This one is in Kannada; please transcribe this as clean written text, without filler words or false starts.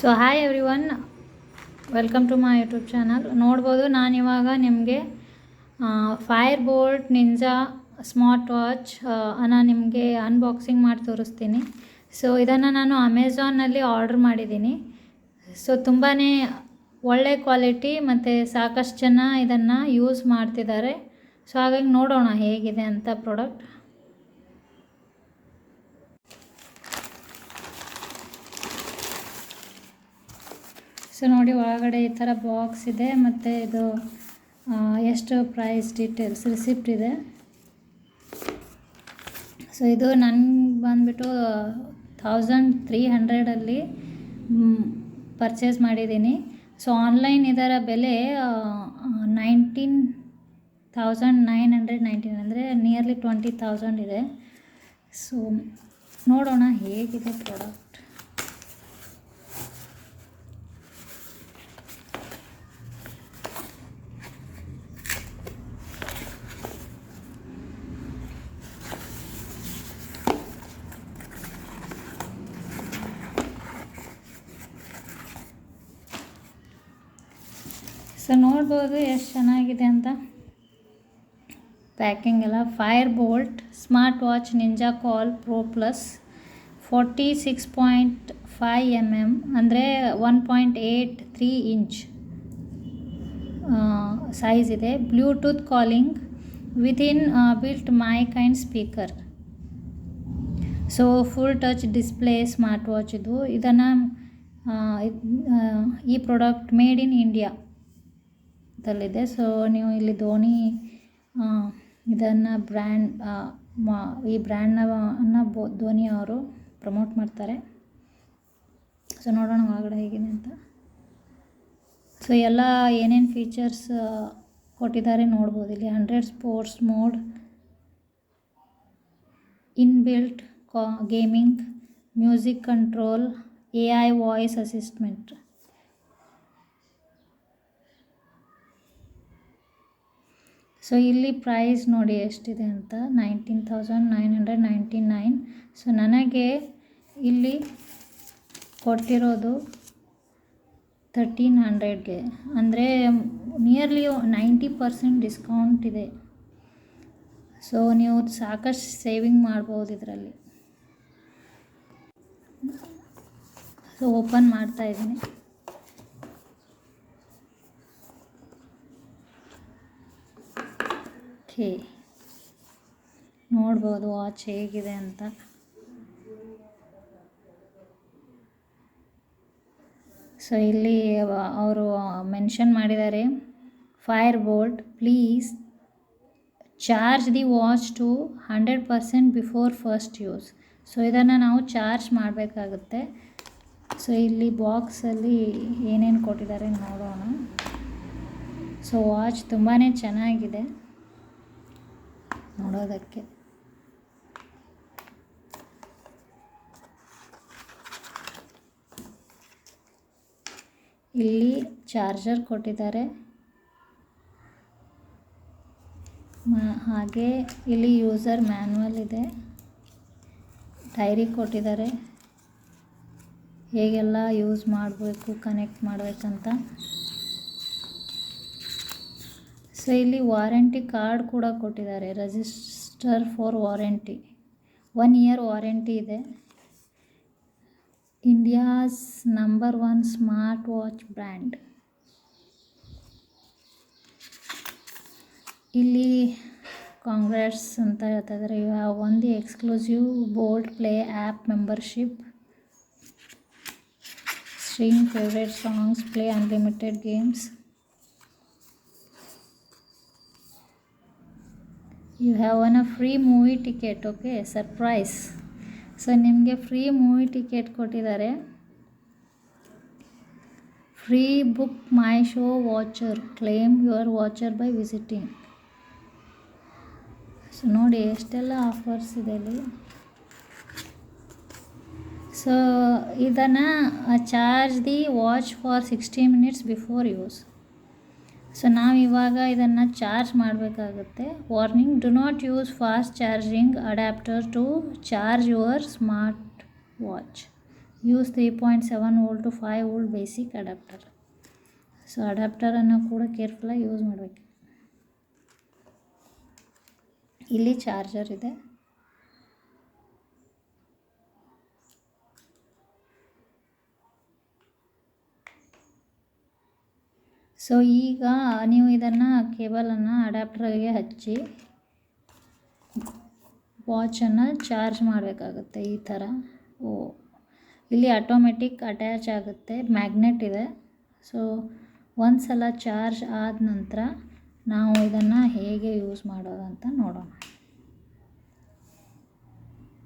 So hi everyone, welcome to my YouTube channel. ನೋಡ್ಬೋದು ನಾನಿವಾಗ ನಿಮಗೆ Fire Boltt Ninja smart watch ನಿಮಗೆ ಅನ್ಬಾಕ್ಸಿಂಗ್ ಮಾಡಿ ತೋರಿಸ್ತೀನಿ. ಸೊ ಇದನ್ನು ನಾನು ಅಮೆಝಾನಲ್ಲಿ ಆರ್ಡ್ರ್ ಮಾಡಿದ್ದೀನಿ. ಸೊ ತುಂಬಾ ಒಳ್ಳೆ ಕ್ವಾಲಿಟಿ ಮತ್ತು ಸಾಕಷ್ಟು ಜನ ಇದನ್ನು ಯೂಸ್ ಮಾಡ್ತಿದ್ದಾರೆ. ಸೊ ಹಾಗಾಗಿ ನೋಡೋಣ ಹೇಗಿದೆ ಅಂತ ಪ್ರಾಡಕ್ಟ್. ಸೊ ನೋಡಿ, ಒಳಗಡೆ ಈ ಥರ ಬಾಕ್ಸ್ ಇದೆ ಮತ್ತು ಇದು ಎಷ್ಟು ಪ್ರೈಸ್ ಡೀಟೇಲ್ಸ್ ರಿಸಿಪ್ಟ್ ಇದೆ. ಸೊ ಇದು ನನಗೆ ಬಂದುಬಿಟ್ಟು 1300 ಪರ್ಚೇಸ್ ಮಾಡಿದ್ದೀನಿ. ಸೊ ಆನ್ಲೈನ್ ಇದರ ಬೆಲೆ 19,919 ಅಂದರೆ ನಿಯರ್ಲಿ 20,000 ಇದೆ. ಸೊ ನೋಡೋಣ ಹೇಗಿದೆ ಪ್ರಾಡಕ್ಟ್. ಸೊ ನೋಡ್ಬೋದು ಎಷ್ಟು ಚೆನ್ನಾಗಿದೆ ಅಂತ ಪ್ಯಾಕಿಂಗ್ ಎಲ್ಲ. Fire bolt smart watch ninja call pro plus 46.5 mm ಅಂದರೆ 1.83 ಇಂಚ್ ಸೈಜ್ ಇದೆ. Bluetooth calling within built mic and speaker. So full touch display smart watch ಇದು. ಇದನ್ನು ಈ ಪ್ರಾಡಕ್ಟ್ ಮೇಡ್ ಇನ್ ಇಂಡಿಯಾ ದಲ್ಲಿದೆ. ಸೊ ನೀವು ಇಲ್ಲಿ ಧೋನಿ ಇದನ್ನು ಈ ಬ್ರ್ಯಾಂಡನ್ನು ಧೋನಿ ಅವರು ಪ್ರಮೋಟ್ ಮಾಡ್ತಾರೆ. ಸೊ ನೋಡೋಣ ಒಳಗಡೆ ಹೇಗಿದೆ ಅಂತ. ಸೊ ಎಲ್ಲ ಏನೇನು ಫೀಚರ್ಸ್ ಕೊಟ್ಟಿದ್ದಾರೆ ನೋಡ್ಬೋದು ಇಲ್ಲಿ. 100 sports mode, inbuilt gaming, music control, AI voice assistant. So ಇಲ್ಲಿ ಪ್ರೈಸ್ ನೋಡಿ ಎಷ್ಟಿದೆ ಅಂತ, 19,999. ಸೊ ನನಗೆ ಇಲ್ಲಿ ಕೊಟ್ಟಿರೋದು 1,300ಗೆ, ಅಂದರೆ ನಿಯರ್ಲಿ 90% ಡಿಸ್ಕೌಂಟ್ ಇದೆ. ಸೊ ನೀವು ಸಾಕಷ್ಟು ಸೇವಿಂಗ್ ಮಾಡ್ಬೋದು ಇದರಲ್ಲಿ. ಸೊ ಓಪನ್ ಮಾಡ್ತಾಯಿದ್ದೀನಿ. ನೋಡ್ಬೋದು ವಾಚ್ ಹೇಗಿದೆ ಅಂತ. ಸೊ ಇಲ್ಲಿ ಅವರು ಮೆನ್ಷನ್ ಮಾಡಿದ್ದಾರೆ, Fire Boltt please charge the watch to 100% before first use. So ಇದನ್ನು ನಾವು ಚಾರ್ಜ್ ಮಾಡಬೇಕಾಗುತ್ತೆ. ಸೊ ಇಲ್ಲಿ ಬಾಕ್ಸಲ್ಲಿ ಏನೇನು ಕೊಟ್ಟಿದ್ದಾರೆ ನೋಡೋಣ. ಸೊ ವಾಚ್ ತುಂಬಾ ಚೆನ್ನಾಗಿದೆ ನೋಡೋದಕ್ಕೆ. ಇಲ್ಲಿ ಚಾರ್ಜರ್ ಕೊಟ್ಟಿದ್ದಾರೆ, ಹಾಗೆ ಇಲ್ಲಿ ಯೂಸರ್ ಮ್ಯಾನ್ಯುವಲ್ ಇದೆ, ಡೈರಿ ಕೊಟ್ಟಿದ್ದಾರೆ ಹೇಗೆಲ್ಲ ಯೂಸ್ ಮಾಡಬೇಕು, ಕನೆಕ್ಟ್ ಮಾಡಬೇಕಂತ. ಸೊ ಇಲ್ಲಿ ವಾರಂಟಿ ಕಾರ್ಡ್ ಕೂಡ ಕೊಟ್ಟಿದ್ದಾರೆ, register for warranty, 1 year warranty ಇದೆ. India's number 1 smart watch brand. ಇಲ್ಲಿ ಕಾಂಗ್ರೆಟ್ಸ್ ಅಂತ ಹೇಳ್ತಾ ಇದ್ದಾರೆ. You have won the exclusive bolt play app membership, stream favourite songs, play unlimited games. You have won a free movie ticket. Okay, surprise. So ನಿಮಗೆ ಫ್ರೀ ಮೂವಿ ಟಿಕೆಟ್ ಕೊಟ್ಟಿದ್ದಾರೆ. Free book my show voucher, claim your voucher by visiting. So ನೋಡಿ ಎಷ್ಟೆಲ್ಲ ಆಫರ್ಸ್ ಇದೆ ಇಲ್ಲಿ. ಸೊ ಇದನ್ನು charge the watch for 60 minutes before use. So ನಾವು ಇವಾಗ ಇದನ್ನು ಚಾರ್ಜ್ ಮಾಡಬೇಕಾಗುತ್ತೆ. Warning, do not use fast charging adapter to charge your smart watch. Use 3.7 volt to 5 volt basic adapter. So ಅಡಾಪ್ಟರನ್ನು ಕೂಡ ಕೇರ್ಫುಲ್ಲಾಗಿ ಯೂಸ್ ಮಾಡಬೇಕು. ಇಲ್ಲಿ ಚಾರ್ಜರ್ ಇದೆ. ಸೊ ಈಗ ನೀವು ಇದನ್ನು ಕೇಬಲನ್ನು ಅಡಾಪ್ಟರ್ಗೆ ಹಚ್ಚಿ ವಾಚನ್ನು ಚಾರ್ಜ್ ಮಾಡಬೇಕಾಗುತ್ತೆ. ಈ ಥರ ಇಲ್ಲಿ ಆಟೋಮೆಟಿಕ್ ಅಟ್ಯಾಚ್ ಆಗುತ್ತೆ, ಮ್ಯಾಗ್ನೆಟ್ ಇದೆ. ಸೊ ಒಂದು ಸಲ ಚಾರ್ಜ್ ಆದ ನಂತರ ನಾವು ಇದನ್ನು ಹೇಗೆ ಯೂಸ್ ಮಾಡೋದು ಅಂತ ನೋಡೋಣ.